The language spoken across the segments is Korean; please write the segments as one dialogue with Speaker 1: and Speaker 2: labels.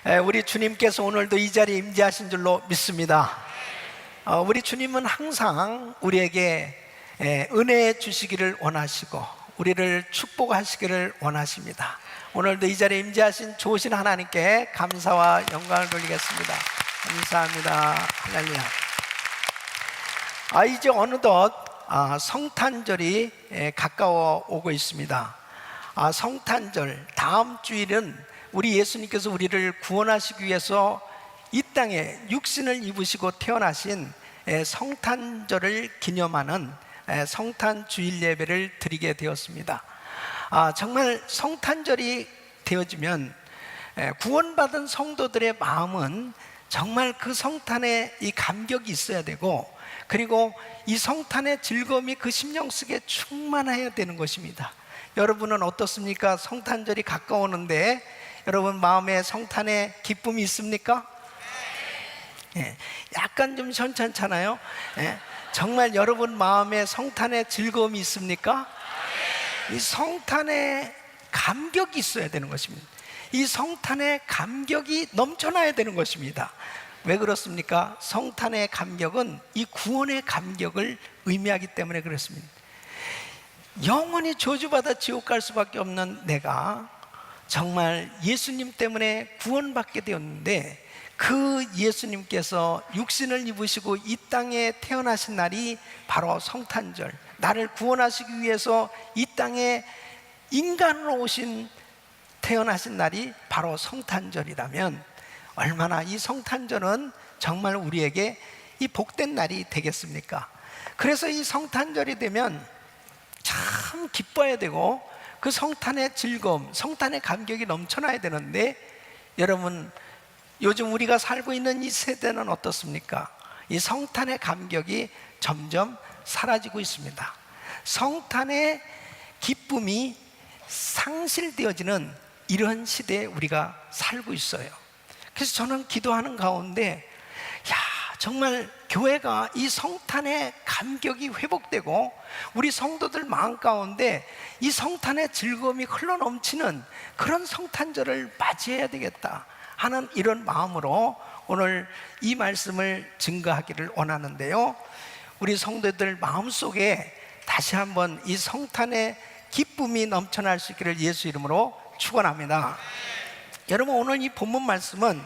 Speaker 1: 우리 주님께서 오늘도 이 자리에 임재하신 줄로 믿습니다. 우리 주님은 항상 우리에게 은혜 주시기를 원하시고 우리를 축복하시기를 원하십니다. 오늘도 이 자리에 임재하신 좋으신 하나님께 감사와 영광을 돌리겠습니다. 감사합니다. 할렐루야. 이제 어느덧 성탄절이 가까워 오고 있습니다. 성탄절 다음 주일은 우리 예수님께서 우리를 구원하시기 위해서 이 땅에 육신을 입으시고 태어나신 성탄절을 기념하는 성탄주일 예배를 드리게 되었습니다. 정말 성탄절이 되어지면 구원받은 성도들의 마음은 정말 그 성탄에 이 감격이 있어야 되고, 그리고 이 성탄의 즐거움이 그 심령 속에 충만해야 되는 것입니다. 여러분은 어떻습니까? 성탄절이 가까우는데 여러분 마음에 성탄의 기쁨이 있습니까? 약간 좀 현찮잖아요. 정말 여러분 마음에 성탄의 즐거움이 있습니까? 이 성탄의 감격이 있어야 되는 것입니다. 이 성탄의 감격이 넘쳐나야 되는 것입니다. 왜 그렇습니까? 성탄의 감격은 이 구원의 감격을 의미하기 때문에 그렇습니다. 영원히 저주받아 지옥 갈 수밖에 없는 내가 정말 예수님 때문에 구원받게 되었는데, 그 예수님께서 육신을 입으시고 이 땅에 태어나신 날이 바로 성탄절, 나를 구원하시기 위해서 이 땅에 인간으로 태어나신 날이 바로 성탄절이라면 얼마나 이 성탄절은 정말 우리에게 이 복된 날이 되겠습니까? 그래서 이 성탄절이 되면 참 기뻐야 되고, 그 성탄의 즐거움, 성탄의 감격이 넘쳐나야 되는데, 여러분 요즘 우리가 살고 있는 이 세대는 어떻습니까? 이 성탄의 감격이 점점 사라지고 있습니다. 성탄의 기쁨이 상실되어지는 이런 시대에 우리가 살고 있어요. 그래서 저는 기도하는 가운데 정말 교회가 이 성탄의 감격이 회복되고 우리 성도들 마음 가운데 이 성탄의 즐거움이 흘러넘치는 그런 성탄절을 맞이해야 되겠다 하는 이런 마음으로 오늘 이 말씀을 증거하기를 원하는데요, 우리 성도들 마음속에 다시 한번 이 성탄의 기쁨이 넘쳐날 수 있기를 예수 이름으로 축원합니다. 여러분, 오늘 이 본문 말씀은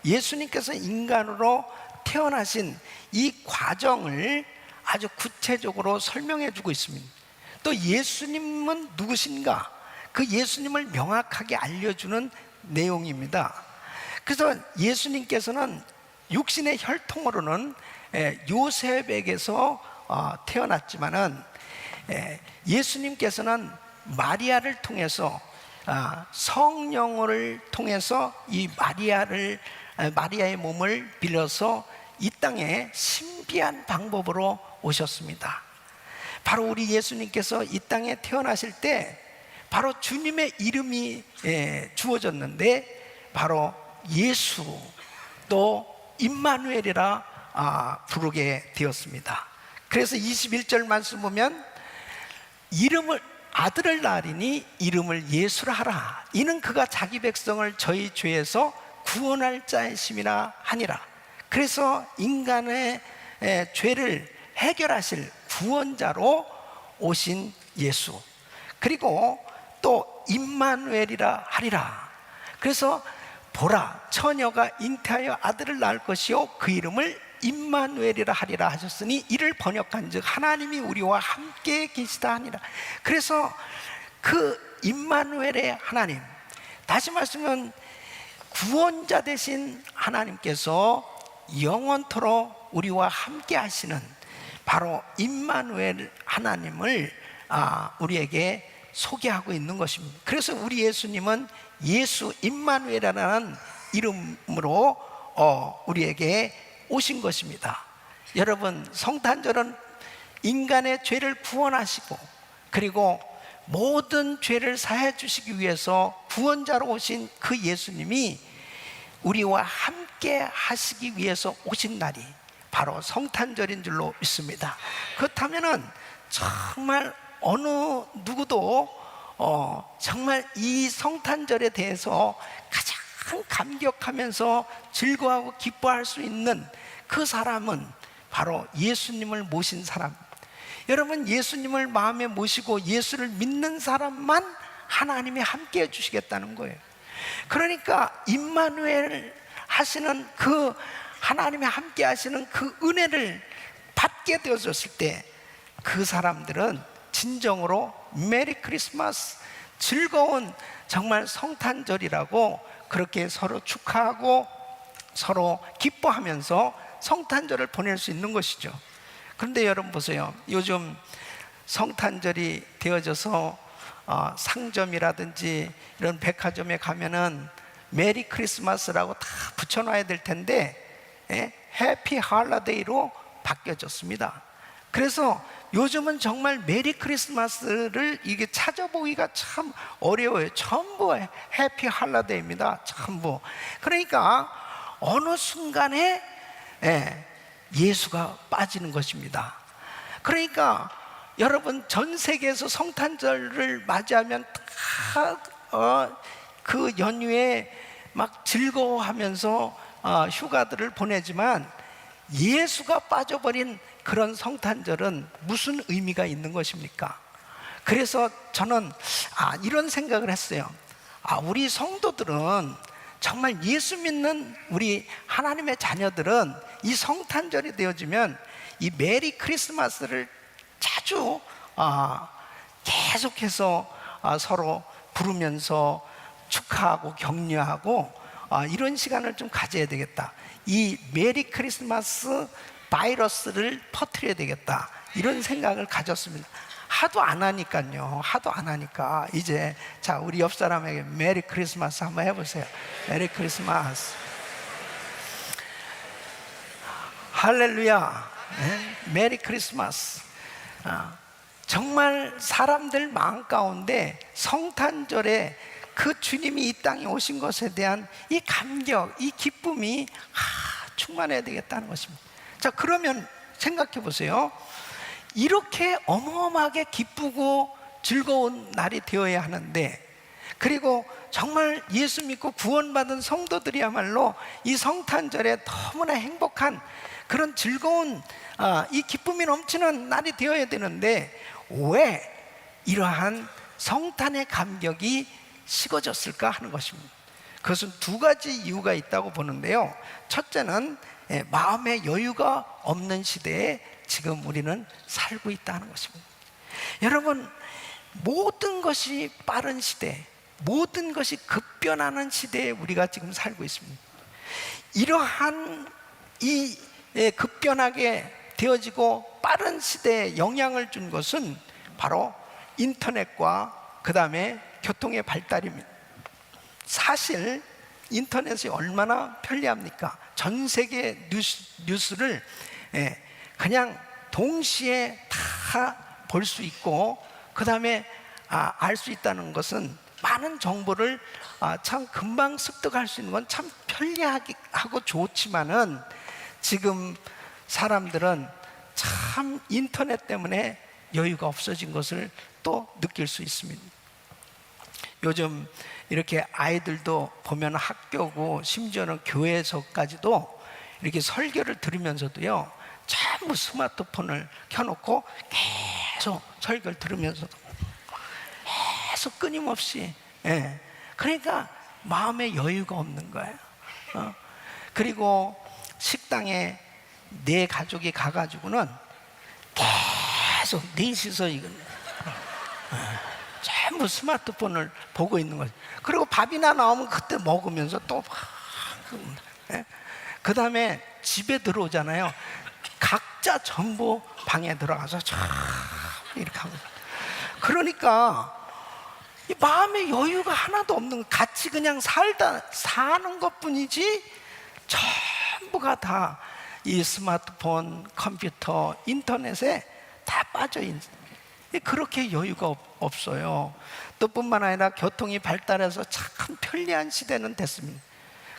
Speaker 1: 예수님께서 인간으로 태어나신 이 과정을 아주 구체적으로 설명해 주고 있습니다. 또 예수님은 누구신가? 그 예수님을 명확하게 알려주는 내용입니다. 그래서 예수님께서는 육신의 혈통으로는 요셉에게서 태어났지만은 예수님께서는 마리아를 통해서 성령을 통해서 이 마리아의 몸을 빌려서 이 땅에 신비한 방법으로 오셨습니다. 바로 우리 예수님께서 이 땅에 태어나실 때 바로 주님의 이름이 주어졌는데 바로 예수, 또 임마누엘이라 부르게 되었습니다. 그래서 21절 말씀 보면 이름을 아들을 낳으리니 이름을 예수라 하라. 이는 그가 자기 백성을 저희 죄에서 구원할 자이심이라 하니라. 그래서 인간의 죄를 해결하실 구원자로 오신 예수, 그리고 또 임마누엘이라 하리라. 그래서 보라, 처녀가 잉태하여 아들을 낳을 것이요 그 이름을 임마누엘이라 하리라 하셨으니 이를 번역한즉 하나님이 우리와 함께 계시다 하니라. 그래서 그 임마누엘의 하나님, 다시 말씀하면 구원자 되신 하나님께서 영원토록 우리와 함께 하시는 바로 임마누엘 하나님을 우리에게 소개하고 있는 것입니다. 그래서 우리 예수님은 예수 임마누엘이라는 이름으로 우리에게 오신 것입니다. 여러분, 성탄절은 인간의 죄를 구원하시고 그리고 모든 죄를 사해 주시기 위해서 구원자로 오신 그 예수님이 우리와 함께 하시기 위해서 오신 날이 바로 성탄절인 줄로 믿습니다. 그렇다면은 정말 어느 누구도 정말 이 성탄절에 대해서 가장 참 감격하면서 즐거워하고 기뻐할 수 있는 그 사람은 바로 예수님을 모신 사람. 여러분, 예수님을 마음에 모시고 예수를 믿는 사람만 하나님이 함께 해주시겠다는 거예요. 그러니까 임마누엘 하시는 그 하나님이 함께 하시는 그 은혜를 받게 되어졌을 때 그 사람들은 진정으로 메리 크리스마스, 즐거운 정말 성탄절이라고 그렇게 서로 축하하고 서로 기뻐하면서 성탄절을 보낼 수 있는 것이죠. 그런데 여러분 보세요. 요즘 성탄절이 되어져서 상점이라든지 이런 백화점에 가면은 메리 크리스마스라고 다 붙여놔야 될 텐데 해피 할러데이로 바뀌어졌습니다. 그래서 요즘은 정말 메리 크리스마스를 이게 찾아보기가 참 어려워요. 전부 해피 할러데이입니다. 전부. 그러니까 어느 순간에 예수가 빠지는 것입니다. 그러니까 여러분, 전 세계에서 성탄절을 맞이하면 다 그 연휴에 막 즐거워하면서 휴가들을 보내지만 예수가 빠져버린 그런 성탄절은 무슨 의미가 있는 것입니까? 그래서 저는 이런 생각을 했어요. 우리 성도들은 정말 예수 믿는 우리 하나님의 자녀들은 이 성탄절이 되어지면 이 메리 크리스마스를 자주 계속해서 서로 부르면서 축하하고 격려하고 이런 시간을 좀 가져야 되겠다. 이 메리 크리스마스 바이러스를 퍼뜨려야 되겠다, 이런 생각을 가졌습니다. 하도 안 하니까요. 하도 안 하니까 이제 자, 우리 옆 사람에게 메리 크리스마스 한번 해보세요. 메리 크리스마스. 할렐루야. 메리 크리스마스. 정말 사람들 마음 가운데 성탄절에 그 주님이 이 땅에 오신 것에 대한 이 감격, 이 기쁨이 충만해야 되겠다는 것입니다. 자, 그러면 생각해 보세요. 이렇게 어마어마하게 기쁘고 즐거운 날이 되어야 하는데, 그리고 정말 예수 믿고 구원받은 성도들이야말로 이 성탄절에 너무나 행복한 그런 즐거운 이 기쁨이 넘치는 날이 되어야 되는데 왜 이러한 성탄의 감격이 식어졌을까 하는 것입니다. 그것은 두 가지 이유가 있다고 보는데요. 첫째는 마음의 여유가 없는 시대에 지금 우리는 살고 있다는 것입니다. 여러분, 모든 것이 빠른 시대, 모든 것이 급변하는 시대에 우리가 지금 살고 있습니다. 이러한 이 급변하게 되어지고 빠른 시대에 영향을 준 것은 바로 인터넷과 그 다음에 교통의 발달입니다. 사실 인터넷이 얼마나 편리합니까? 전 세계 뉴스를 그냥 동시에 다 볼 수 있고, 그 다음에 알 수 있다는 것은 많은 정보를 참 금방 습득할 수 있는 건 참 편리하고 좋지만은 지금 사람들은 참 인터넷 때문에 여유가 없어진 것을 또 느낄 수 있습니다. 요즘 이렇게 아이들도 보면 학교고 심지어는 교회에서까지도 이렇게 설교를 들으면서도요, 전부 스마트폰을 켜놓고 계속 설교를 들으면서도 계속 끊임없이, 그러니까 마음에 여유가 없는 거예요. 그리고 식당에 네 가족이 가가지고는 계속 넷이서 이거 전부 스마트폰을 보고 있는 거죠. 그리고 밥이나 나오면 그때 먹으면서 또 그 다음에 집에 들어오잖아요. 각자 전부 방에 들어가서 이렇게 하고, 그러니까 이 마음의 여유가 하나도 없는, 같이 그냥 사는 것뿐이지 전부가 다 이 스마트폰, 컴퓨터, 인터넷에 다 빠져 있는, 그렇게 여유가 없어요. 또 뿐만 아니라 교통이 발달해서 참 편리한 시대는 됐습니다.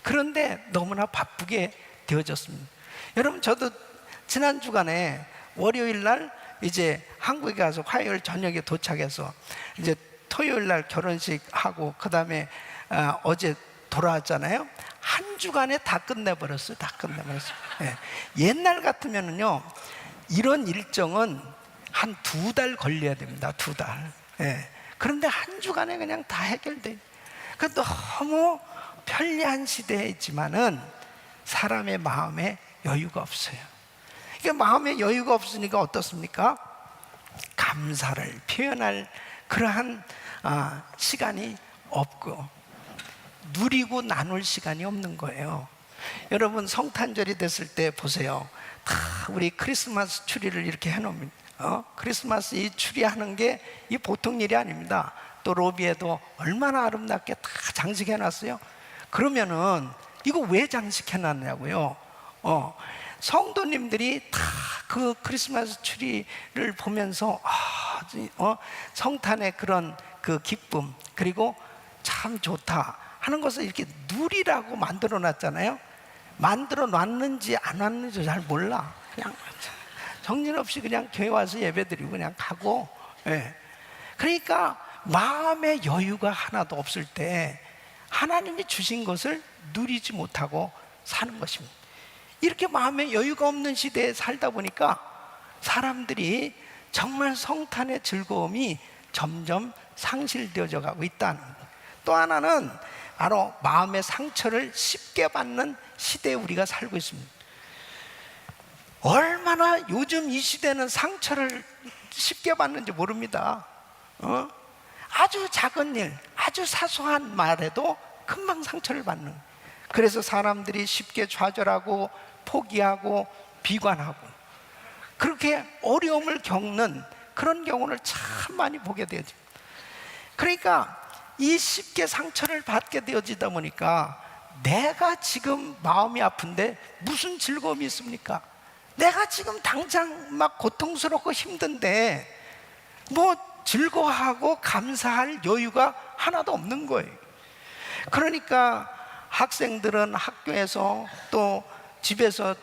Speaker 1: 그런데 너무나 바쁘게 되어졌습니다. 여러분, 저도 지난 주간에 월요일 날 이제 한국에 가서 화요일 저녁에 도착해서 이제 토요일 날 결혼식 하고, 그 다음에 어제 돌아왔잖아요. 한 주간에 다 끝내버렸어요. 다 끝내버렸어요. 예. 옛날 같으면은요, 이런 일정은 한 2달 걸려야 됩니다. 2달. 예. 그런데 한 주간에 그냥 다 해결돼. 그 너무 편리한 시대에 있지만은 사람의 마음에 여유가 없어요. 이게 마음에 여유가 없으니까 어떻습니까? 감사를 표현할 그러한 시간이 없고 누리고 나눌 시간이 없는 거예요. 여러분, 성탄절이 됐을 때 보세요. 다 우리 크리스마스 추리를 이렇게 해놓습니다. 크리스마스 이 추리하는 게 이 보통 일이 아닙니다. 또 로비에도 얼마나 아름답게 다 장식해놨어요. 그러면은 이거 왜 장식해놨냐고요? 성도님들이 다 그 크리스마스 추리를 보면서 성탄의 그런 그 기쁨, 그리고 참 좋다 하는 것을 이렇게 누리라고 만들어 놨잖아요. 만들어 놨는지 안 놨는지 잘 몰라. 그냥 정신없이 그냥 교회 와서 예배드리고 그냥 가고. 예. 그러니까 마음의 여유가 하나도 없을 때 하나님이 주신 것을 누리지 못하고 사는 것입니다. 이렇게 마음의 여유가 없는 시대에 살다 보니까 사람들이 정말 성탄의 즐거움이 점점 상실되어져 가고 있다는 거예요. 또 하나는 바로 마음의 상처를 쉽게 받는 시대에 우리가 살고 있습니다. 얼마나 요즘 이 시대는 상처를 쉽게 받는지 모릅니다. 아주 작은 일, 아주 사소한 말에도 금방 상처를 받는 거예요. 그래서 사람들이 쉽게 좌절하고 포기하고 비관하고 그렇게 어려움을 겪는 그런 경우를 참 많이 보게 되죠. 그러니까 이 쉽게 상처를 받게 되어지다 보니까 내가 지금 마음이 아픈데 무슨 즐거움이 있습니까? 내가 지금 당장 막 고통스럽고 힘든데 뭐 즐거워하고 감사할 여유가 하나도 없는 거예요. 그러니까 학생들은 학교에서, 또 집에서,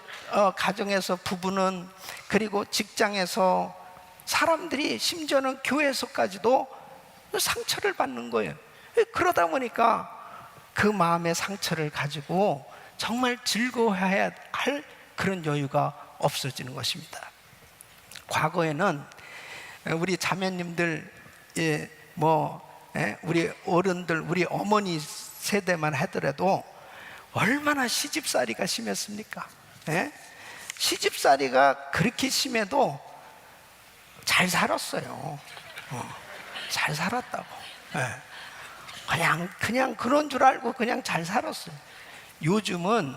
Speaker 1: 가정에서, 부부는, 그리고 직장에서, 사람들이 심지어는 교회에서까지도 상처를 받는 거예요. 그러다 보니까 그 마음의 상처를 가지고 정말 즐거워해야 할 그런 여유가 없어지는 것입니다. 과거에는 우리 자매님들, 우리 어른들, 우리 어머니 세대만 하더라도 얼마나 시집살이가 심했습니까? 시집살이가 그렇게 심해도 잘 살았어요. 잘 살았다고. 그냥 그런 줄 알고 그냥 잘 살았어요. 요즘은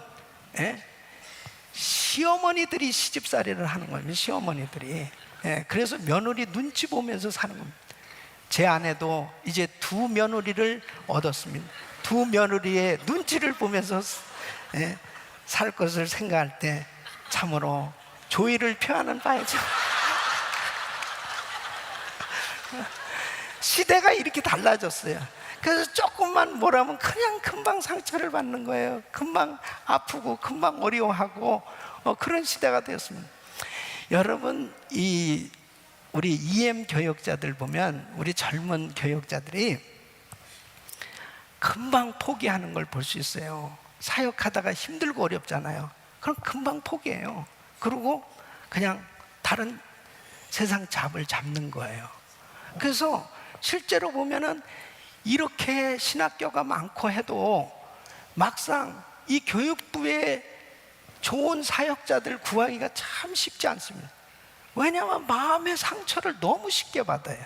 Speaker 1: 시어머니들이 시집살이를 하는 겁니다. 시어머니들이. 그래서 며느리 눈치 보면서 사는 겁니다. 제 아내도 이제 2 며느리를 얻었습니다. 2 며느리의 눈치를 보면서 살 것을 생각할 때 참으로 조의를 표하는 바이죠. 시대가 이렇게 달라졌어요. 그래서 조금만 뭐라면 그냥 금방 상처를 받는 거예요. 금방 아프고 금방 어려워하고 그런 시대가 되었습니다. 여러분, 우리 EM 교역자들 보면, 우리 젊은 교역자들이 금방 포기하는 걸 볼 수 있어요. 사역하다가 힘들고 어렵잖아요. 그럼 금방 포기해요. 그리고 그냥 다른 세상 잡을 잡는 거예요. 그래서 실제로 보면은 이렇게 신학교가 많고 해도 막상 이 교육부에 좋은 사역자들 구하기가 참 쉽지 않습니다. 왜냐하면 마음의 상처를 너무 쉽게 받아요.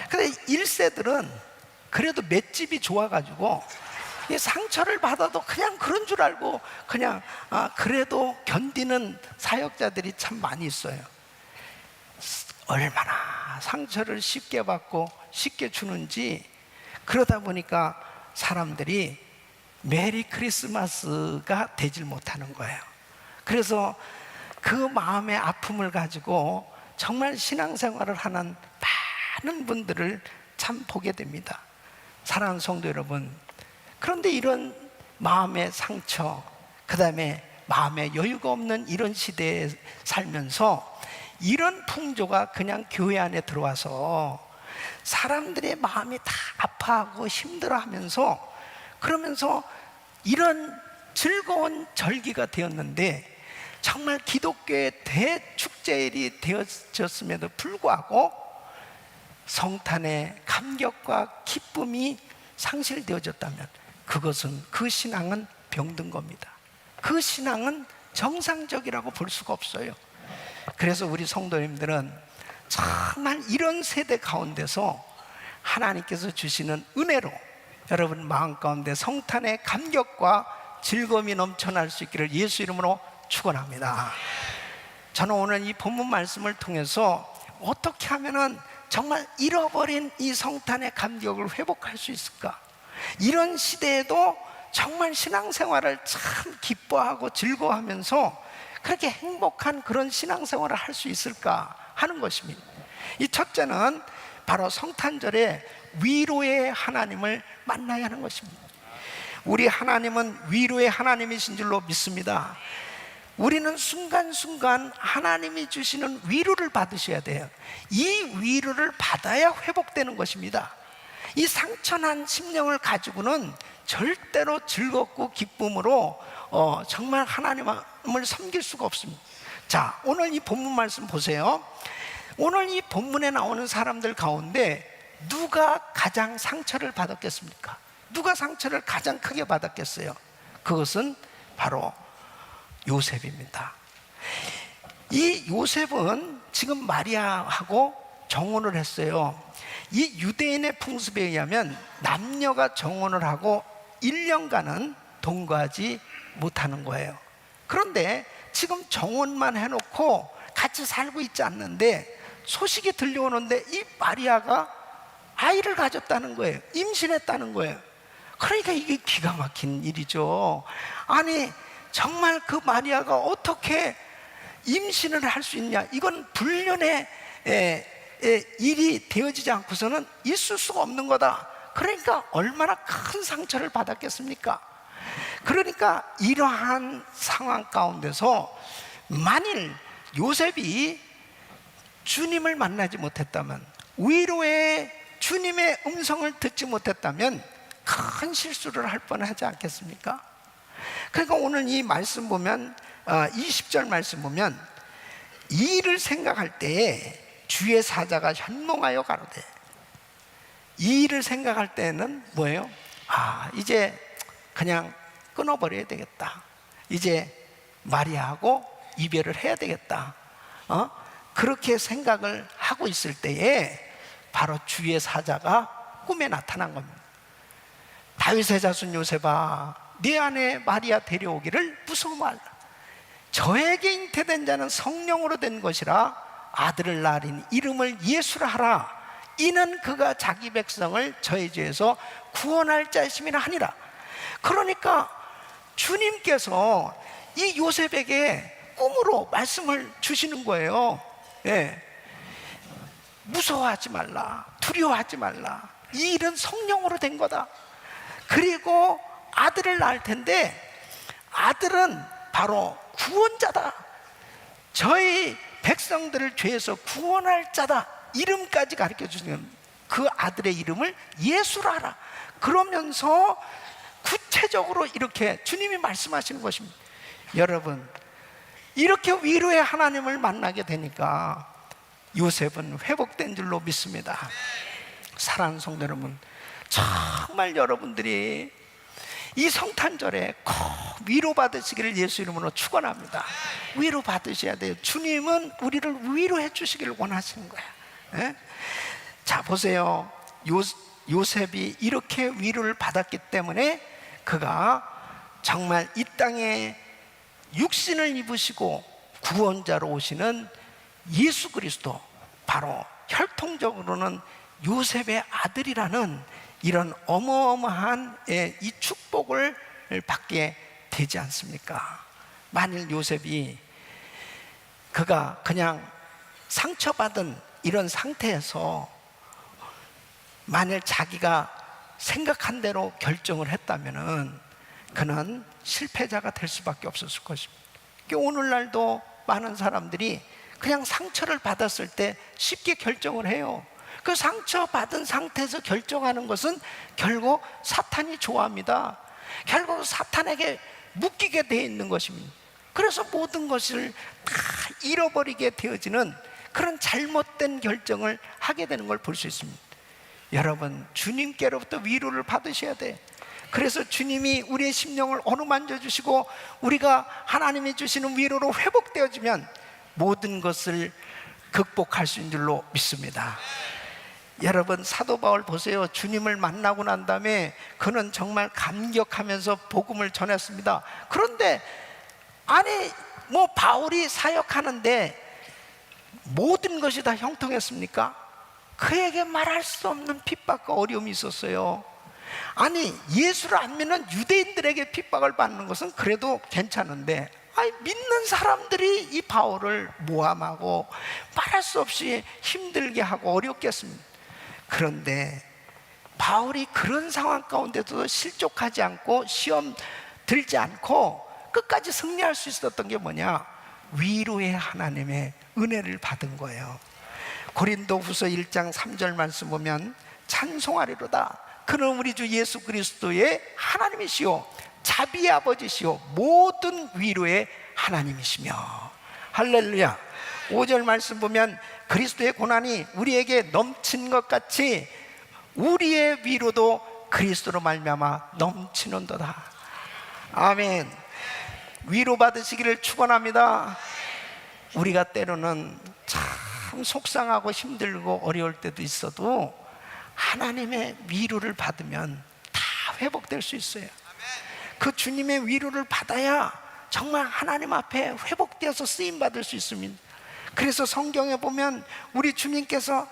Speaker 1: 근데 1세들은 그래도 맷집이 좋아가지고 이 상처를 받아도 그냥 그런 줄 알고 그냥 그래도 견디는 사역자들이 참 많이 있어요. 얼마나 상처를 쉽게 받고 쉽게 주는지. 그러다 보니까 사람들이 메리 크리스마스가 되질 못하는 거예요. 그래서 그 마음의 아픔을 가지고 정말 신앙생활을 하는 많은 분들을 참 보게 됩니다. 사랑하는 성도 여러분, 그런데 이런 마음의 상처, 그 다음에 마음의 여유가 없는 이런 시대에 살면서 이런 풍조가 그냥 교회 안에 들어와서 사람들의 마음이 다 아파하고 힘들어하면서 그러면서 이런 즐거운 절기가 되었는데 정말 기독교의 대축제일이 되어졌음에도 불구하고 성탄의 감격과 기쁨이 상실되어졌다면 그것은, 그 신앙은 병든 겁니다. 그 신앙은 정상적이라고 볼 수가 없어요. 그래서 우리 성도님들은 정말 이런 세대 가운데서 하나님께서 주시는 은혜로 여러분 마음 가운데 성탄의 감격과 즐거움이 넘쳐날 수 있기를 예수 이름으로 축원합니다. 저는 오늘 이 본문 말씀을 통해서 어떻게 하면은 정말 잃어버린 이 성탄의 감격을 회복할 수 있을까? 이런 시대에도 정말 신앙생활을 참 기뻐하고 즐거워하면서 그렇게 행복한 그런 신앙생활을 할 수 있을까 하는 것입니다. 이 첫째는 바로 성탄절에 위로의 하나님을 만나야 하는 것입니다. 우리 하나님은 위로의 하나님이신 줄로 믿습니다. 우리는 순간순간 하나님이 주시는 위로를 받으셔야 돼요. 이 위로를 받아야 회복되는 것입니다. 이 상처난 심령을 가지고는 절대로 즐겁고 기쁨으로 정말 하나님을 섬길 수가 없습니다. 자, 오늘 이 본문 말씀 보세요. 오늘 이 본문에 나오는 사람들 가운데 누가 가장 상처를 받았겠습니까? 누가 상처를 가장 크게 받았겠어요? 그것은 바로 요셉입니다. 이 요셉은 지금 마리아하고 정혼을 했어요. 이 유대인의 풍습에 의하면 남녀가 정혼을 하고 1년간은 동거하지 못하는 거예요. 그런데 지금 정혼만 해놓고 같이 살고 있지 않는데 소식이 들려오는데 이 마리아가 아이를 가졌다는 거예요. 임신했다는 거예요. 그러니까 이게 기가 막힌 일이죠. 아니 정말 그 마리아가 어떻게 임신을 할 수 있냐? 이건 불륜의 일이 되어지지 않고서는 있을 수가 없는 거다. 그러니까 얼마나 큰 상처를 받았겠습니까? 그러니까 이러한 상황 가운데서 만일 요셉이 주님을 만나지 못했다면, 위로의 주님의 음성을 듣지 못했다면 큰 실수를 할 뻔하지 않겠습니까? 그러니까 오늘 이 말씀 보면 20절 말씀 보면 이 일을 생각할 때에 주의 사자가 현몽하여 가로되, 이 일을 생각할 때는 뭐예요? 이제 그냥 끊어버려야 되겠다. 이제 마리아하고 이별을 해야 되겠다. 그렇게 생각을 하고 있을 때에 바로 주의 사자가 꿈에 나타난 겁니다. 다윗의 자손 요셉아, 네 아내 마리아 데려오기를 무서워 말라. 저에게 잉태된 자는 성령으로 된 것이라 아들을 낳으리니 이름을 예수라 하라. 이는 그가 자기 백성을 저의 죄에서 구원할 자이심이라 하니라. 그러니까 주님께서 이 요셉에게 꿈으로 말씀을 주시는 거예요. 무서워하지 말라, 두려워하지 말라. 이 일은 성령으로 된 거다. 그리고 아들을 낳을 텐데 아들은 바로 구원자다. 저희 백성들을 죄에서 구원할 자다. 이름까지 가르쳐 주시는 그 아들의 이름을 예수라 하라. 그러면서 구체적으로 이렇게 주님이 말씀하시는 것입니다. 여러분, 이렇게 위로의 하나님을 만나게 되니까 요셉은 회복된 줄로 믿습니다. 사랑하는 성도 여러분, 정말 여러분들이 이 성탄절에 꼭 위로받으시기를 예수 이름으로 축원합니다. 위로받으셔야 돼요. 주님은 우리를 위로해 주시기를 원하시는 거예요. 자, 보세요. 요셉이 이렇게 위로를 받았기 때문에 그가 정말 이 땅에 육신을 입으시고 구원자로 오시는 예수 그리스도, 바로 혈통적으로는 요셉의 아들이라는 이런 어마어마한 이 축복을 받게 되지 않습니까? 만일 요셉이 그가 그냥 상처받은 이런 상태에서 만일 자기가 생각한 대로 결정을 했다면은 그는 실패자가 될 수밖에 없었을 것입니다. 오늘날도 많은 사람들이 그냥 상처를 받았을 때 쉽게 결정을 해요. 그 상처받은 상태에서 결정하는 것은 결국 사탄이 좋아합니다. 결국 사탄에게 묶이게 되어 있는 것입니다. 그래서 모든 것을 다 잃어버리게 되어지는 그런 잘못된 결정을 하게 되는 걸 볼 수 있습니다. 여러분, 주님께로부터 위로를 받으셔야 돼. 그래서 주님이 우리의 심령을 어루만져 주시고 우리가 하나님이 주시는 위로로 회복되어지면 모든 것을 극복할 수 있는 줄로 믿습니다. 여러분, 사도 바울 보세요. 주님을 만나고 난 다음에 그는 정말 감격하면서 복음을 전했습니다. 그런데 아니 바울이 사역하는데 모든 것이 다 형통했습니까? 그에게 말할 수 없는 핍박과 어려움이 있었어요. 아니, 예수를 안 믿는 유대인들에게 핍박을 받는 것은 그래도 괜찮은데, 믿는 사람들이 이 바울을 모함하고 말할 수 없이 힘들게 하고 어렵게 했습니다. 그런데 바울이 그런 상황 가운데도 실족하지 않고 시험 들지 않고 끝까지 승리할 수 있었던 게 뭐냐? 위로의 하나님의 은혜를 받은 거예요. 고린도후서 1장 3절 말씀 보면 찬송하리로다. 그는 우리 주 예수 그리스도의 하나님이시요 자비의 아버지시요 모든 위로의 하나님이시며. 할렐루야. 5절 말씀 보면 그리스도의 고난이 우리에게 넘친 것 같이 우리의 위로도 그리스도로 말미암아 넘치는도다. 아멘. 위로 받으시기를 축원합니다. 우리가 때로는 참 속상하고 힘들고 어려울 때도 있어도 하나님의 위로를 받으면 다 회복될 수 있어요. 그 주님의 위로를 받아야 정말 하나님 앞에 회복되어서 쓰임받을 수 있습니다. 그래서 성경에 보면 우리 주님께서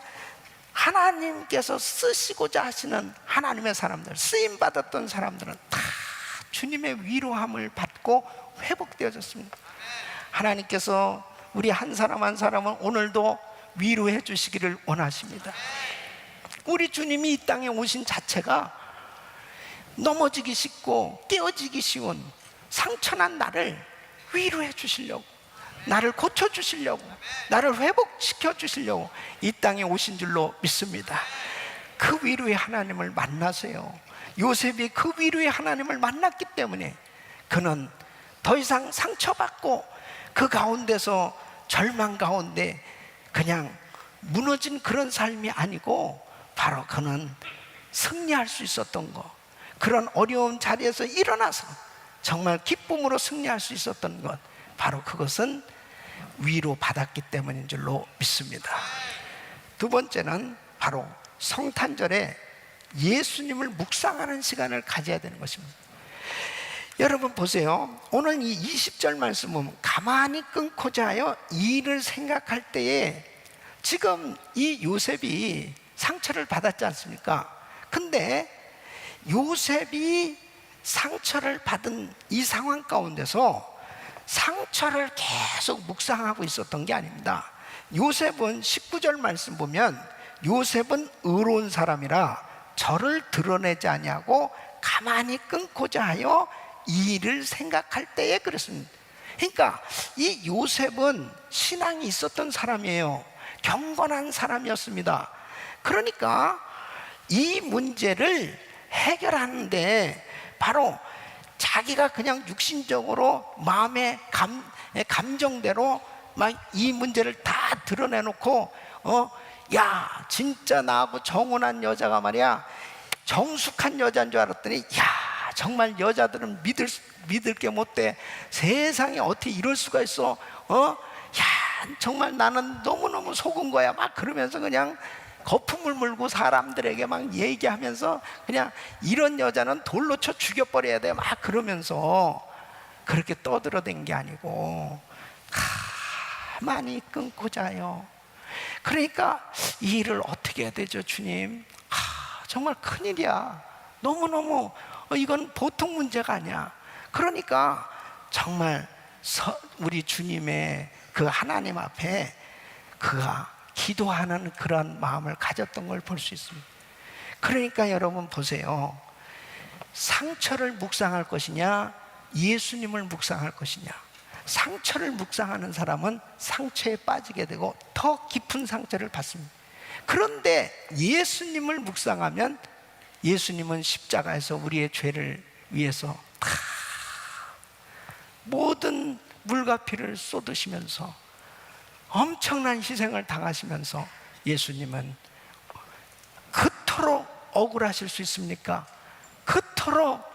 Speaker 1: 하나님께서 쓰시고자 하시는 하나님의 사람들, 쓰임받았던 사람들은 다 주님의 위로함을 받고 회복되어졌습니다. 하나님께서 우리 한 사람 한 사람은 오늘도 위로해 주시기를 원하십니다. 우리 주님이 이 땅에 오신 자체가 넘어지기 쉽고 깨어지기 쉬운 상처난 나를 위로해 주시려고, 나를 고쳐주시려고, 나를 회복시켜 주시려고 이 땅에 오신 줄로 믿습니다. 그 위로의 하나님을 만나세요. 요셉이 그 위로의 하나님을 만났기 때문에 그는 더 이상 상처받고 그 가운데서 절망 가운데 그냥 무너진 그런 삶이 아니고 바로 그는 승리할 수 있었던 것, 그런 어려운 자리에서 일어나서 정말 기쁨으로 승리할 수 있었던 것, 바로 그것은 위로 받았기 때문인 줄로 믿습니다. 두 번째는 바로 성탄절에 예수님을 묵상하는 시간을 가져야 되는 것입니다. 여러분 보세요. 오늘 이 20절 말씀 보면 가만히 끊고자 하여 이 일을 생각할 때에 지금 이 요셉이 상처를 받았지 않습니까? 근데 요셉이 상처를 받은 이 상황 가운데서 상처를 계속 묵상하고 있었던 게 아닙니다. 요셉은 19절 말씀 보면 요셉은 의로운 사람이라 저를 드러내지 아니하고 가만히 끊고자 하여 이 일을 생각할 때에 그랬습니다. 그러니까 이 요셉은 신앙이 있었던 사람이에요. 경건한 사람이었습니다. 그러니까 이 문제를 해결하는데 바로 자기가 그냥 육신적으로 마음의 감정대로 막 이 문제를 다 드러내놓고 야 진짜 나하고 정혼한 여자가 말이야 정숙한 여자인 줄 알았더니 야 정말 여자들은 믿을 게 못돼. 세상에 어떻게 이럴 수가 있어. 야 정말 나는 너무너무 속은 거야. 막 그러면서 그냥 거품을 물고 사람들에게 막 얘기하면서 그냥 이런 여자는 돌로 쳐 죽여버려야 돼. 막 그러면서 그렇게 떠들어댄 게 아니고 가만히 끊고 자요. 그러니까 이 일을 어떻게 해야 되죠, 주님? 정말 큰일이야. 너무너무 이건 보통 문제가 아니야. 그러니까 정말 우리 주님의 그 하나님 앞에 그가 기도하는 그런 마음을 가졌던 걸 볼 수 있습니다. 그러니까 여러분 보세요. 상처를 묵상할 것이냐 예수님을 묵상할 것이냐. 상처를 묵상하는 사람은 상처에 빠지게 되고 더 깊은 상처를 받습니다. 그런데 예수님을 묵상하면 예수님은 십자가에서 우리의 죄를 위해서 다 모든 물과 피를 쏟으시면서 엄청난 희생을 당하시면서 예수님은 그토록 억울하실 수 있습니까? 그토록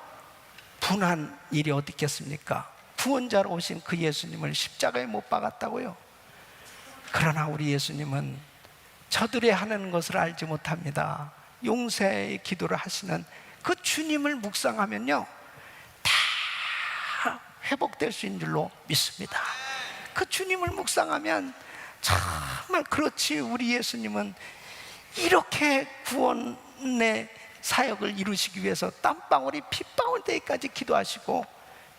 Speaker 1: 분한 일이 어디 있겠습니까? 구원자로 오신 그 예수님을 십자가에 못 박았다고요. 그러나 우리 예수님은 저들이 하는 것을 알지 못합니다. 용서의 기도를 하시는 그 주님을 묵상하면요, 다 회복될 수 있는 줄로 믿습니다. 그 주님을 묵상하면 정말 그렇지, 우리 예수님은 이렇게 구원의 사역을 이루시기 위해서 땀방울이 핏방울 되기까지 기도하시고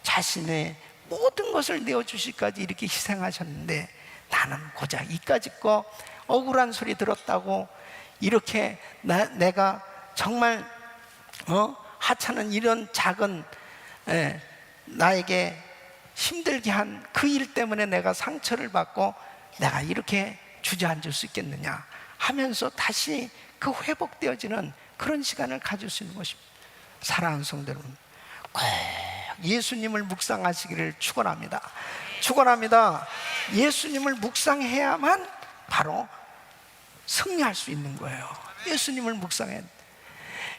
Speaker 1: 자신의 모든 것을 내어주시기까지 이렇게 희생하셨는데, 나는 고작 이까짓 거 억울한 소리 들었다고 이렇게 내가 정말 하찮은 이런 작은 나에게 힘들게 한 그 일 때문에 내가 상처를 받고 내가 이렇게 주저앉을 수 있겠느냐 하면서 다시 그 회복되어지는 그런 시간을 가질 수 있는 것입니다. 사랑하는 성도 여러분, 꼭 예수님을 묵상하시기를 축원합니다. 축원합니다. 예수님을 묵상해야만 바로 승리할 수 있는 거예요. 예수님을 묵상해야 돼.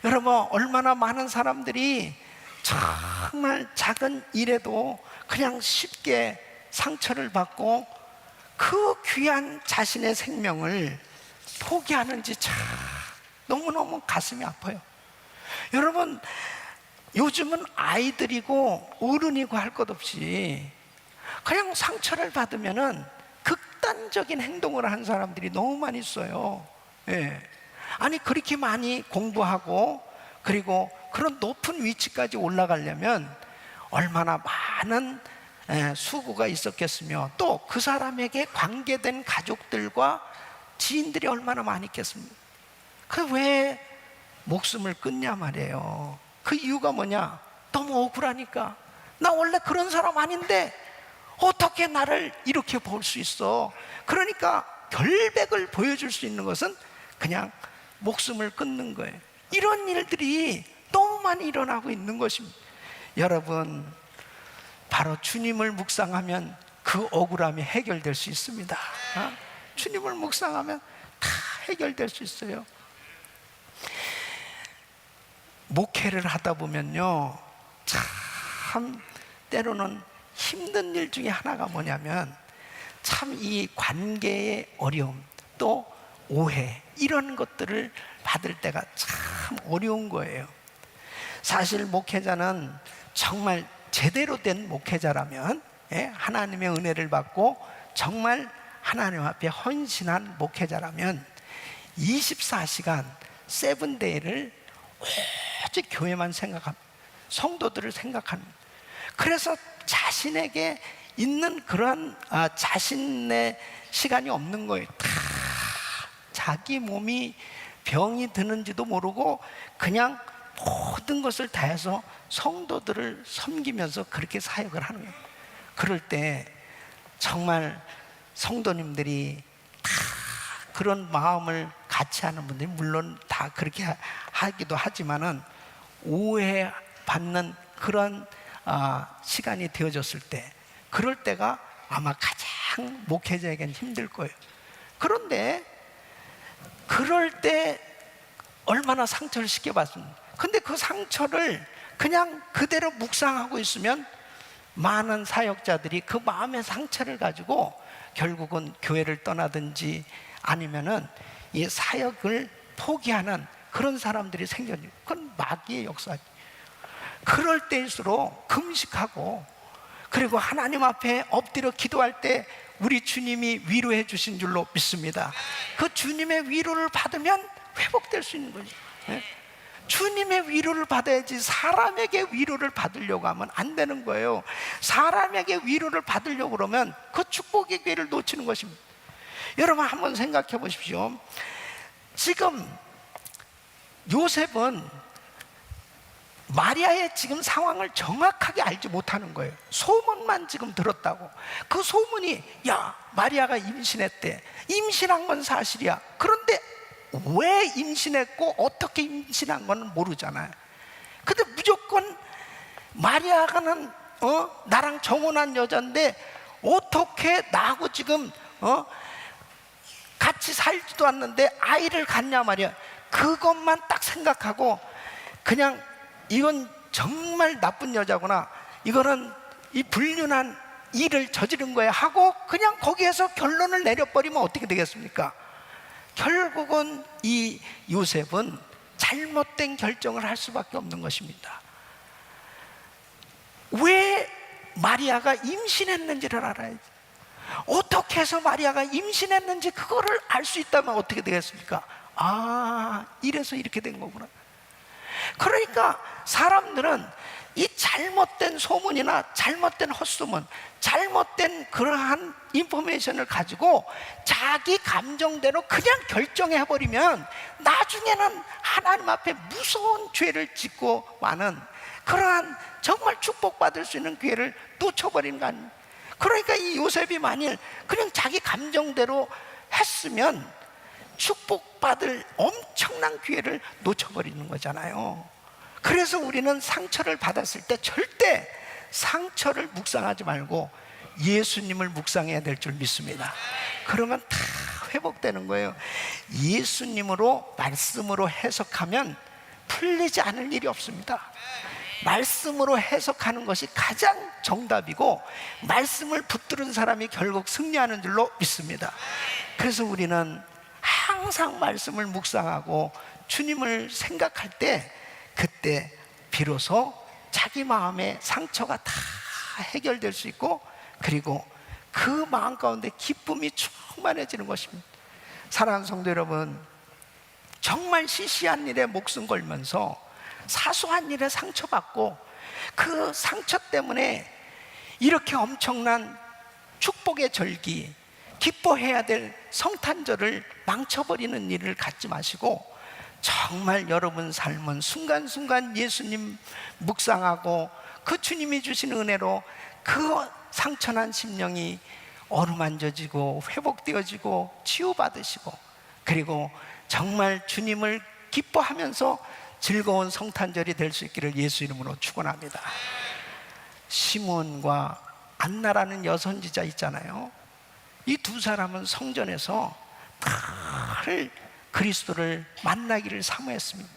Speaker 1: 여러분, 얼마나 많은 사람들이 정말 작은 일에도 그냥 쉽게 상처를 받고 그 귀한 자신의 생명을 포기하는지 참 너무너무 가슴이 아파요. 여러분, 요즘은 아이들이고 어른이고 할 것 없이 그냥 상처를 받으면은 극단적인 행동을 한 사람들이 너무 많이 있어요. 예. 아니, 그렇게 많이 공부하고 그리고 그런 높은 위치까지 올라가려면 얼마나 많은 수고가 있었겠으며, 또 그 사람에게 관계된 가족들과 지인들이 얼마나 많이 있겠습니까? 그 왜 목숨을 끊냐 말이에요. 그 이유가 뭐냐? 너무 억울하니까. 나 원래 그런 사람 아닌데 어떻게 나를 이렇게 볼 수 있어? 그러니까 결백을 보여줄 수 있는 것은 그냥 목숨을 끊는 거예요. 이런 일들이 너무 많이 일어나고 있는 것입니다. 여러분, 바로 주님을 묵상하면 그 억울함이 해결될 수 있습니다. 주님을 묵상하면 다 해결될 수 있어요. 목회를 하다 보면요, 참 때로는 힘든 일 중에 하나가 뭐냐면 참 이 관계의 어려움, 또 오해, 이런 것들을 받을 때가 참 어려운 거예요. 사실 목회자는 정말 제대로 된 목회자라면, 하나님의 은혜를 받고 정말 하나님 앞에 헌신한 목회자라면 24시간 세븐데이를 오직 교회만 생각합니다. 성도들을 생각합니다. 그래서 자신에게 있는 그런 자신의 시간이 없는 거예요. 다 자기 몸이 병이 드는지도 모르고 그냥 모든 것을 다해서 성도들을 섬기면서 그렇게 사역을 하는 거예요. 그럴 때 정말 성도님들이 다 그런 마음을 같이 하는 분들이 물론 다 그렇게 하기도 하지만은 오해받는 그런 시간이 되어졌을 때, 그럴 때가 아마 가장 목회자에겐 힘들 거예요. 그런데 그럴 때 얼마나 상처를 쉽게 받습니까? 근데 그 상처를 그냥 그대로 묵상하고 있으면 많은 사역자들이 그 마음의 상처를 가지고 결국은 교회를 떠나든지 아니면은 이 사역을 포기하는 그런 사람들이 생겨요. 그건 마귀의 역사죠. 그럴 때일수록 금식하고 그리고 하나님 앞에 엎드려 기도할 때 우리 주님이 위로해 주신 줄로 믿습니다. 그 주님의 위로를 받으면 회복될 수 있는 거죠. 주님의 위로를 받아야지 사람에게 위로를 받으려고 하면 안 되는 거예요. 사람에게 위로를 받으려고 그러면 그 축복의 기회를 놓치는 것입니다. 여러분, 한번 생각해 보십시오. 지금 요셉은 마리아의 지금 상황을 정확하게 알지 못하는 거예요. 소문만 지금 들었다고. 그 소문이, 야, 마리아가 임신했대. 임신한 건 사실이야. 그런데 왜 임신했고 어떻게 임신한 건 모르잖아요. 근데 무조건 마리아가는 나랑 정혼한 여자인데 어떻게 나하고 지금 같이 살지도 않는데 아이를 갖냐 말이야. 그것만 딱 생각하고 그냥 이건 정말 나쁜 여자구나, 이거는 이 불륜한 일을 저지른 거야 하고 그냥 거기에서 결론을 내려버리면 어떻게 되겠습니까? 결국은 이 요셉은 잘못된 결정을 할 수밖에 없는 것입니다. 왜 마리아가 임신했는지를 알아야지. 어떻게 해서 마리아가 임신했는지 그거를 알 수 있다면 어떻게 되겠습니까? 아, 이래서 이렇게 된 거구나. 그러니까 사람들은 이 잘못된 소문이나 잘못된 헛소문, 잘못된 그러한 인포메이션을 가지고 자기 감정대로 그냥 결정해버리면 나중에는 하나님 앞에 무서운 죄를 짓고 마는 그러한 정말 축복받을 수 있는 기회를 놓쳐버리는 거 아닙니까? 그러니까 이 요셉이 만일 그냥 자기 감정대로 했으면 축복받을 엄청난 기회를 놓쳐버리는 거잖아요. 그래서 우리는 상처를 받았을 때 절대 상처를 묵상하지 말고 예수님을 묵상해야 될 줄 믿습니다. 그러면 다 회복되는 거예요. 예수님으로, 말씀으로 해석하면 풀리지 않을 일이 없습니다. 말씀으로 해석하는 것이 가장 정답이고 말씀을 붙들은 사람이 결국 승리하는 줄로 믿습니다. 그래서 우리는 항상 말씀을 묵상하고 주님을 생각할 때 그때 비로소 자기 마음의 상처가 다 해결될 수 있고 그리고 그 마음 가운데 기쁨이 충만해지는 것입니다. 사랑하는 성도 여러분, 정말 시시한 일에 목숨 걸면서 사소한 일에 상처받고 그 상처 때문에 이렇게 엄청난 축복의 절기, 기뻐해야 될 성탄절을 망쳐버리는 일을 갖지 마시고 정말 여러분 삶은 순간순간 예수님 묵상하고 그 주님이 주신 은혜로 그 상처난 심령이 어루만져지고 회복되어지고 치유받으시고 그리고 정말 주님을 기뻐하면서 즐거운 성탄절이 될 수 있기를 예수 이름으로 축원합니다. 시몬과 안나라는 여선지자 있잖아요. 이 두 사람은 성전에서 늘 그리스도를 만나기를 사모했습니다.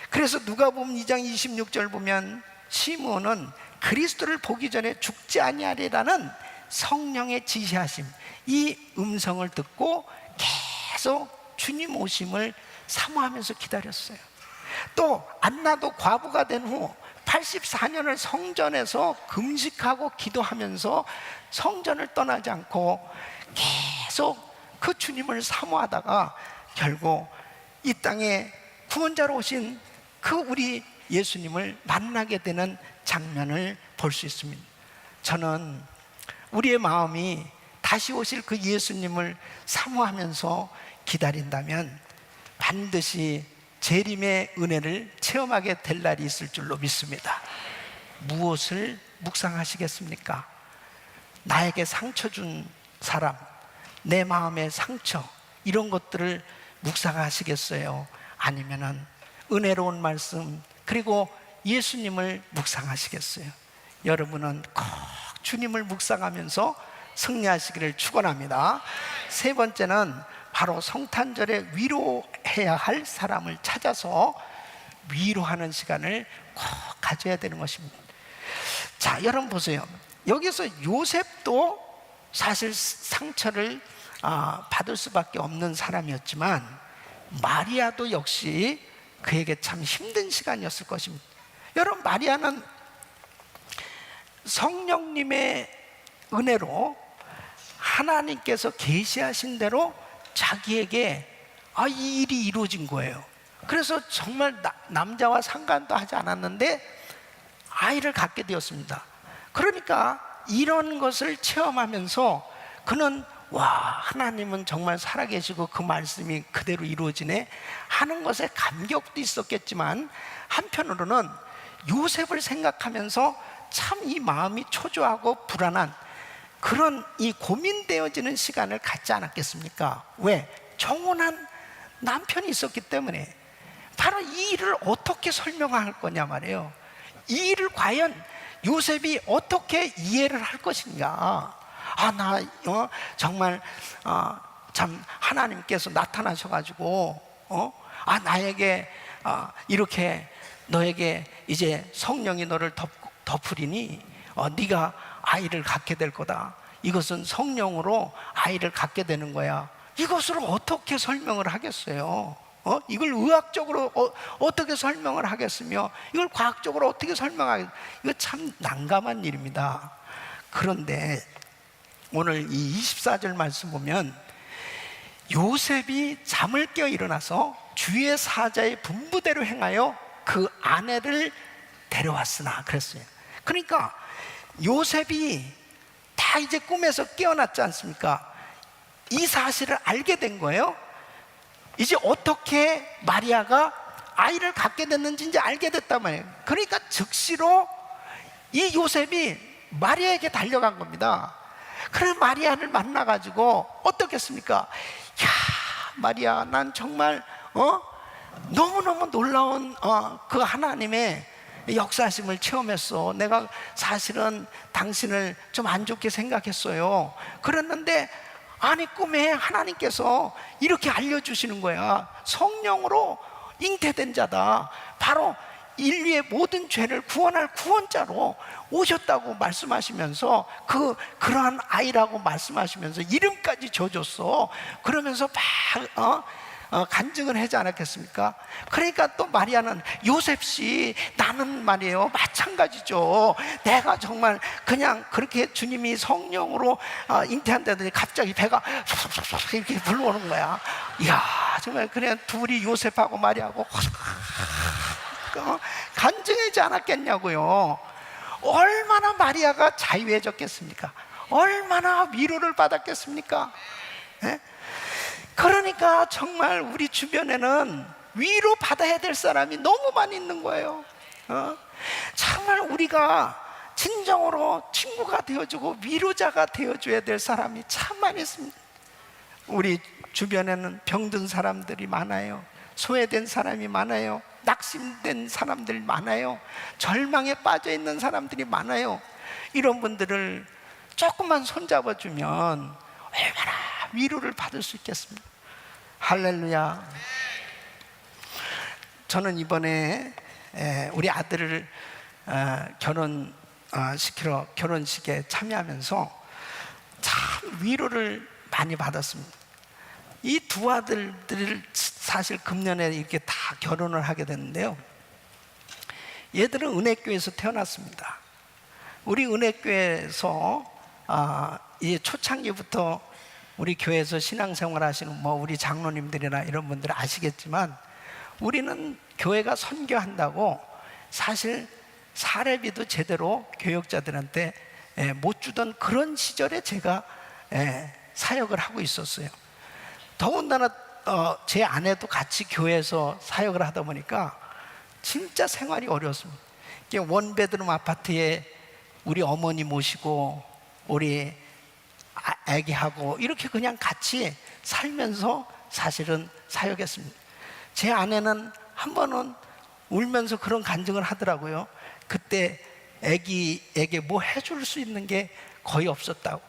Speaker 1: 그래서 누가복음 2장 26절 보면 시몬은 그리스도를 보기 전에 죽지 아니하리라는 성령의 지시하심, 이 음성을 듣고 계속 주님 오심을 사모하면서 기다렸어요. 또 안나도 과부가 된 후 84년을 성전에서 금식하고 기도하면서 성전을 떠나지 않고 계속 그 주님을 사모하다가 결국 이 땅에 구원자로 오신 그 우리 예수님을 만나게 되는 장면을 볼 수 있습니다. 저는 우리의 마음이 다시 오실 그 예수님을 사모하면서 기다린다면 반드시 재림의 은혜를 체험하게 될 날이 있을 줄로 믿습니다. 무엇을 묵상하시겠습니까? 나에게 상처 준 사람, 내 마음의 상처, 이런 것들을 묵상하시겠어요? 아니면은 은혜로운 말씀 그리고 예수님을 묵상하시겠어요? 여러분은 꼭 주님을 묵상하면서 승리하시기를 축원합니다. 세 번째는 바로 성탄절에 위로해야 할 사람을 찾아서 위로하는 시간을 꼭 가져야 되는 것입니다. 자, 여러분 보세요. 여기서 요셉도 사실 상처를 받을 수밖에 없는 사람이었지만 마리아도 역시 그에게 참 힘든 시간이었을 것입니다. 여러분, 마리아는 성령님의 은혜로 하나님께서 계시하신 대로 자기에게 이 일이 이루어진 거예요. 그래서 정말 남자와 상관도 하지 않았는데 아이를 갖게 되었습니다. 그러니까 이런 것을 체험하면서 그는 하나님은 정말 살아계시고 그 말씀이 그대로 이루어지네 하는 것에 감격도 있었겠지만 한편으로는 요셉을 생각하면서 참 이 마음이 초조하고 불안한 그런 이 고민되어지는 시간을 갖지 않았겠습니까? 왜? 정혼한 남편이 있었기 때문에. 바로 이 일을 어떻게 설명할 거냐 말이에요. 이 일을 과연 요셉이 어떻게 이해를 할 것인가. 정말 참 하나님께서 나타나셔가지고 나에게 이렇게 너에게 이제 성령이 너를 덮으리니 네가 아이를 갖게 될 거다. 이것은 성령으로 아이를 갖게 되는 거야. 이것을 어떻게 설명을 하겠어요? 이걸 의학적으로 어떻게 설명을 하겠으며 이걸 과학적으로 어떻게 설명하겠어요? 이거 참 난감한 일입니다. 그런데 오늘 이 24절 말씀 보면 요셉이 잠을 깨어 일어나서 주의 사자의 분부대로 행하여 그 아내를 데려왔으나 그랬어요. 그러니까 요셉이 다 이제 꿈에서 깨어났지 않습니까? 이 사실을 알게 된 거예요. 이제 어떻게 마리아가 아이를 갖게 됐는지 이제 알게 됐단 말이에요. 그러니까 즉시로 이 요셉이 마리아에게 달려간 겁니다. 그래서 마리아를 만나가지고 어떻겠습니까? 야, 마리아, 난 정말 너무너무 놀라운 그 하나님의 역사심을 체험했어. 내가 사실은 당신을 좀 안 좋게 생각했어요. 그랬는데 아니 꿈에 하나님께서 이렇게 알려주시는 거야. 성령으로 잉태된 자다. 바로 인류의 모든 죄를 구원할 구원자로 오셨다고 말씀하시면서 그러한 아이라고 말씀하시면서 이름까지 줘줬어. 그러면서 막 간증을 하지 않았겠습니까? 그러니까 또 마리아는 요셉씨, 나는 말이에요 마찬가지죠. 내가 정말 그냥 그렇게 주님이 성령으로 잉태한다더니 갑자기 배가 이렇게 불러오는 거야. 이야, 정말 그냥 둘이 요셉하고 마리아하고 간증하지 않았겠냐고요. 얼마나 마리아가 자유해졌겠습니까? 얼마나 위로를 받았겠습니까? 예? 그러니까 정말 우리 주변에는 위로 받아야 될 사람이 너무 많이 있는 거예요. 정말 우리가 진정으로 친구가 되어주고 위로자가 되어줘야 될 사람이 참 많이 있습니다. 우리 주변에는 병든 사람들이 많아요. 소외된 사람이 많아요. 낙심된 사람들이 많아요. 절망에 빠져 있는 사람들이 많아요. 이런 분들을 조금만 손잡아주면 얼마나 위로를 받을 수 있겠습니까? 할렐루야. 저는 이번에 우리 아들을 결혼시키러 결혼식에 참여하면서 참 위로를 많이 받았습니다. 이 두 아들들을 사실 금년에 이렇게 다 결혼을 하게 됐는데요, 얘들은 은혜교회에서 태어났습니다. 우리 은혜교회에서 이제 초창기부터 우리 교회에서 신앙생활 하시는 우리 장로님들이나 이런 분들 아시겠지만, 우리는 교회가 선교한다고 사실 사례비도 제대로 교역자들한테 못 주던 그런 시절에 제가 사역을 하고 있었어요. 더군다나 제 아내도 같이 교회에서 사역을 하다 보니까 진짜 생활이 어려웠습니다. 원베드룸 아파트에 우리 어머니 모시고 우리 애기하고 이렇게 그냥 같이 살면서 사실은 사역했습니다. 제 아내는 한 번은 울면서 그런 간증을 하더라고요. 그때 애기에게 뭐 해줄 수 있는 게 거의 없었다고.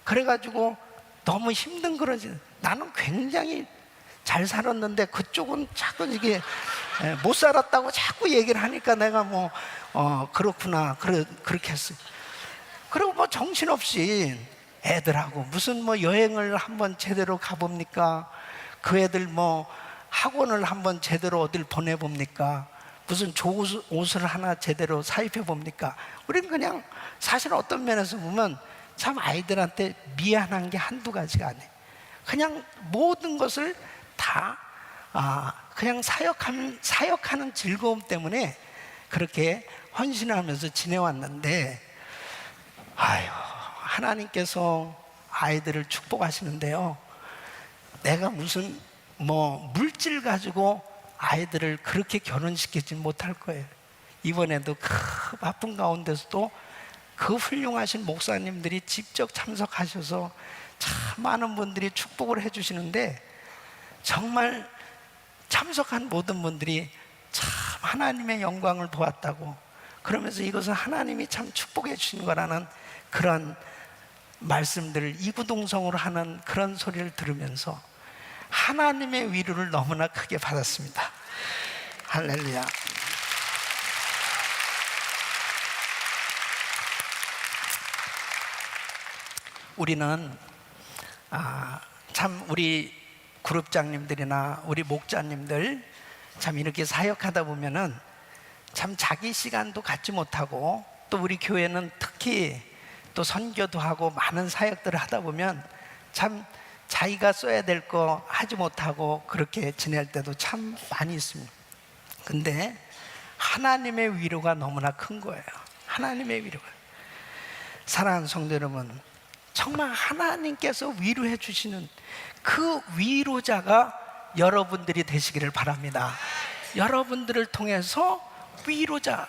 Speaker 1: 그래가지고 너무 힘든 그러지. 나는 굉장히 잘 살았는데 그쪽은 자꾸 이게 못 살았다고 자꾸 얘기를 하니까 내가 그렇구나 그렇게 했어요. 그리고 정신없이 애들하고 무슨 여행을 한번 제대로 가봅니까? 그 애들 학원을 한번 제대로 어딜 보내봅니까? 무슨 좋은 옷을 하나 제대로 사입해 봅니까? 우리는 그냥 사실 어떤 면에서 보면 참 아이들한테 미안한 게 한두 가지가 아니에요. 그냥 모든 것을 다 그냥 사역하는 즐거움 때문에 그렇게 헌신하면서 지내왔는데, 하나님께서 아이들을 축복하시는데요, 내가 무슨 물질 가지고 아이들을 그렇게 결혼시키지 못할 거예요. 이번에도 그 바쁜 가운데서도 그 훌륭하신 목사님들이 직접 참석하셔서 참 많은 분들이 축복을 해주시는데, 정말 참석한 모든 분들이 참 하나님의 영광을 보았다고, 그러면서 이것은 하나님이 참 축복해 주신 거라는 그런 말씀들을 이구동성으로 하는 그런 소리를 들으면서 하나님의 위로를 너무나 크게 받았습니다. 할렐루야. 우리는 참 우리 그룹장님들이나 우리 목자님들 참 이렇게 사역하다 보면은 참 자기 시간도 갖지 못하고, 또 우리 교회는 특히 또 선교도 하고 많은 사역들을 하다 보면 참 자기가 써야 될 거 하지 못하고 그렇게 지낼 때도 참 많이 있습니다. 근데 하나님의 위로가 너무나 큰 거예요. 하나님의 위로가. 사랑하는 성도 여러분, 정말 하나님께서 위로해 주시는 그 위로자가 여러분들이 되시기를 바랍니다. 여러분들을 통해서 위로자,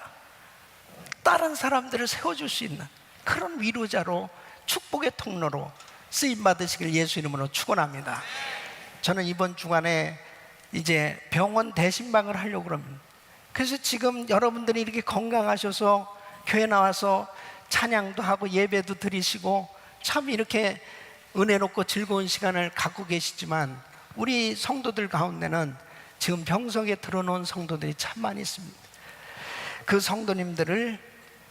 Speaker 1: 다른 사람들을 세워줄 수 있는 그런 위로자로, 축복의 통로로 쓰임받으시길 예수 이름으로 축원합니다. 저는 이번 주간에 이제 병원 대신방을 하려고 그럽니다. 그래서 지금 여러분들이 이렇게 건강하셔서 교회 나와서 찬양도 하고 예배도 드리시고 참 이렇게 은혜롭고 즐거운 시간을 갖고 계시지만, 우리 성도들 가운데는 지금 병석에 들어놓은 성도들이 참 많이 있습니다. 그 성도님들을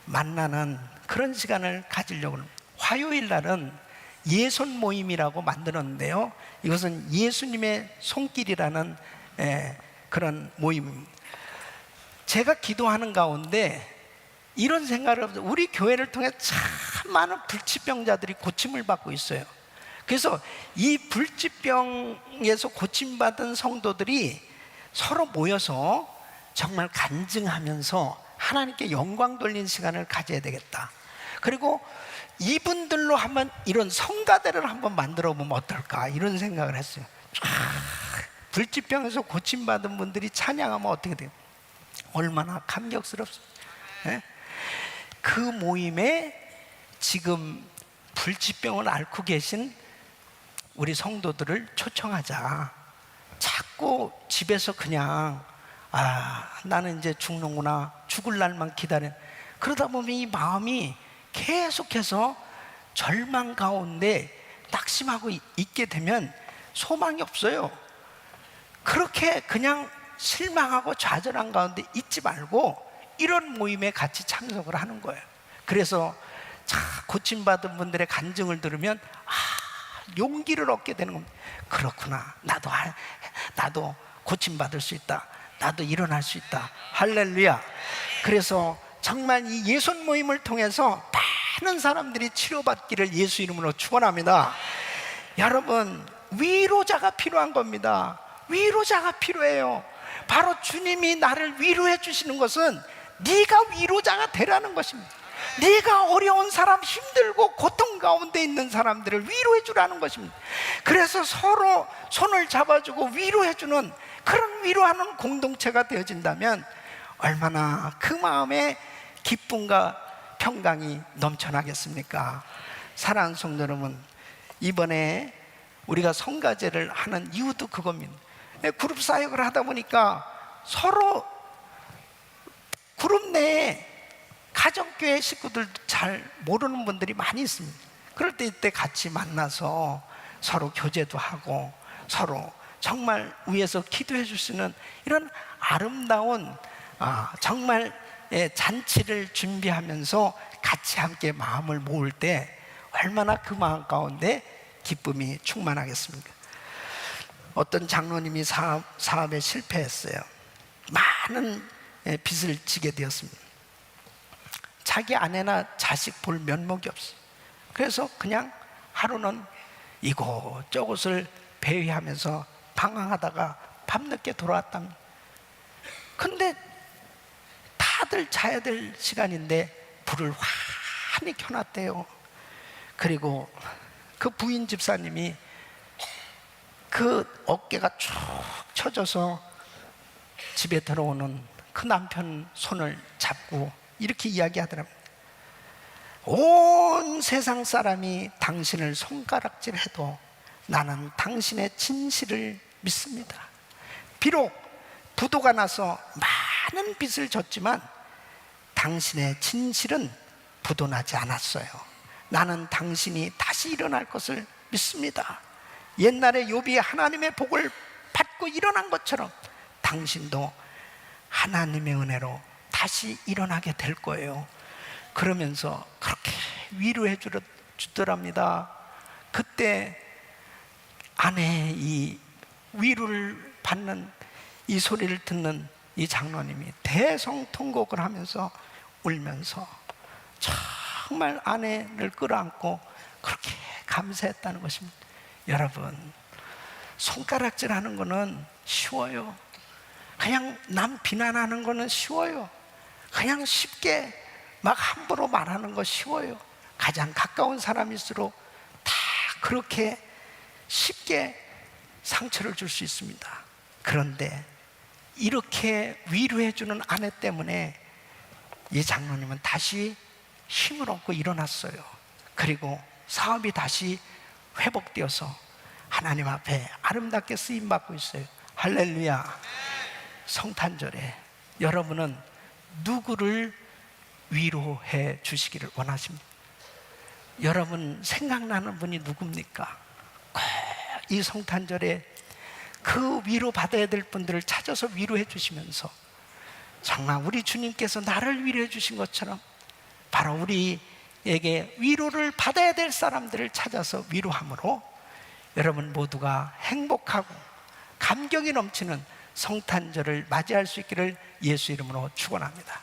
Speaker 1: 만나는 그런 시간을 가지려고 합니다. 화요일 날은 예손 모임이라고 만들었는데요, 이것은 예수님의 손길이라는 그런 모임입니다. 제가 기도하는 가운데 이런 생각을 하면서 우리 교회를 통해 참 많은 불치병자들이 고침을 받고 있어요. 그래서 이 불치병에서 고침받은 성도들이 서로 모여서 정말 간증하면서 하나님께 영광 돌리는 시간을 가져야 되겠다. 그리고 이분들로 한번 이런 성가대를 한번 만들어 보면 어떨까, 이런 생각을 했어요. 불치병에서 고침받은 분들이 찬양하면 어떻게 돼요? 얼마나 감격스럽습니까? 네? 그 모임에 지금 불치병을 앓고 계신 우리 성도들을 초청하자. 자꾸 집에서 그냥 나는 이제 죽는구나, 죽을 날만 기다려, 그러다 보면 이 마음이 계속해서 절망 가운데 낙심하고 있게 되면 소망이 없어요. 그렇게 그냥 실망하고 좌절한 가운데 있지 말고 이런 모임에 같이 참석을 하는 거예요. 그래서 고침받은 분들의 간증을 들으면 용기를 얻게 되는 겁니다. 그렇구나, 나도 고침받을 수 있다, 나도 일어날 수 있다. 할렐루야. 그래서 정말 이 예손 모임을 통해서 많은 사람들이 치료받기를 예수 이름으로 축원합니다. 여러분, 위로자가 필요한 겁니다. 위로자가 필요해요. 바로 주님이 나를 위로해 주시는 것은 네가 위로자가 되라는 것입니다. 네가 어려운 사람, 힘들고 고통 가운데 있는 사람들을 위로해 주라는 것입니다. 그래서 서로 손을 잡아주고 위로해 주는 그런 위로하는 공동체가 되어진다면 얼마나 그 마음에 기쁨과 평강이 넘쳐나겠습니까? 사랑하는 성도 여러분, 이번에 우리가 성가제를 하는 이유도 그겁니다. 그룹 사역을 하다 보니까 서로 그룹 내에 가정교회 식구들도 잘 모르는 분들이 많이 있습니다. 그럴 때 이때 같이 만나서 서로 교제도 하고 서로 정말 위에서 기도해 줄 수 있는 이런 아름다운 정말 잔치를 준비하면서 같이 함께 마음을 모을 때 얼마나 그 마음 가운데 기쁨이 충만하겠습니까? 어떤 장로님이 사업에 실패했어요. 많은 빚을 지게 되었습니다. 자기 아내나 자식 볼 면목이 없어요. 그래서 그냥 하루는 이곳저곳을 배회하면서 방황하다가 밤늦게 돌아왔답니다. 근데 다들 자야 될 시간인데 불을 환히 켜놨대요. 그리고 그 부인 집사님이 그 어깨가 쭉 처져서 집에 들어오는 그 남편 손을 잡고 이렇게 이야기하더랍니다. 온 세상 사람이 당신을 손가락질해도 나는 당신의 진실을 믿습니다. 비록 부도가 나서 많은 빚을 졌지만 당신의 진실은 부도나지 않았어요. 나는 당신이 다시 일어날 것을 믿습니다. 옛날에 욥이 하나님의 복을 받고 일어난 것처럼 당신도 하나님의 은혜로 다시 일어나게 될 거예요. 그러면서 그렇게 위로해 주더랍니다. 그때 아내의 이 위로를 받는 이 소리를 듣는 이 장로님이 대성통곡을 하면서 울면서 정말 아내를 끌어안고 그렇게 감사했다는 것입니다. 여러분, 손가락질 하는 거는 쉬워요. 그냥 남 비난하는 거는 쉬워요. 그냥 쉽게 막 함부로 말하는 거 쉬워요. 가장 가까운 사람일수록 다 그렇게 쉽게 상처를 줄 수 있습니다. 그런데 이렇게 위로해주는 아내 때문에 이 장로님은 다시 힘을 얻고 일어났어요. 그리고 사업이 다시 회복되어서 하나님 앞에 아름답게 쓰임받고 있어요. 할렐루야. 성탄절에 여러분은 누구를 위로해 주시기를 원하십니까? 여러분 생각나는 분이 누굽니까? 꼭 이 성탄절에 그 위로받아야 될 분들을 찾아서 위로해 주시면서 정말 우리 주님께서 나를 위로해 주신 것처럼 바로 우리에게 위로를 받아야 될 사람들을 찾아서 위로함으로 여러분 모두가 행복하고 감격이 넘치는 성탄절을 맞이할 수 있기를 예수 이름으로 축원합니다.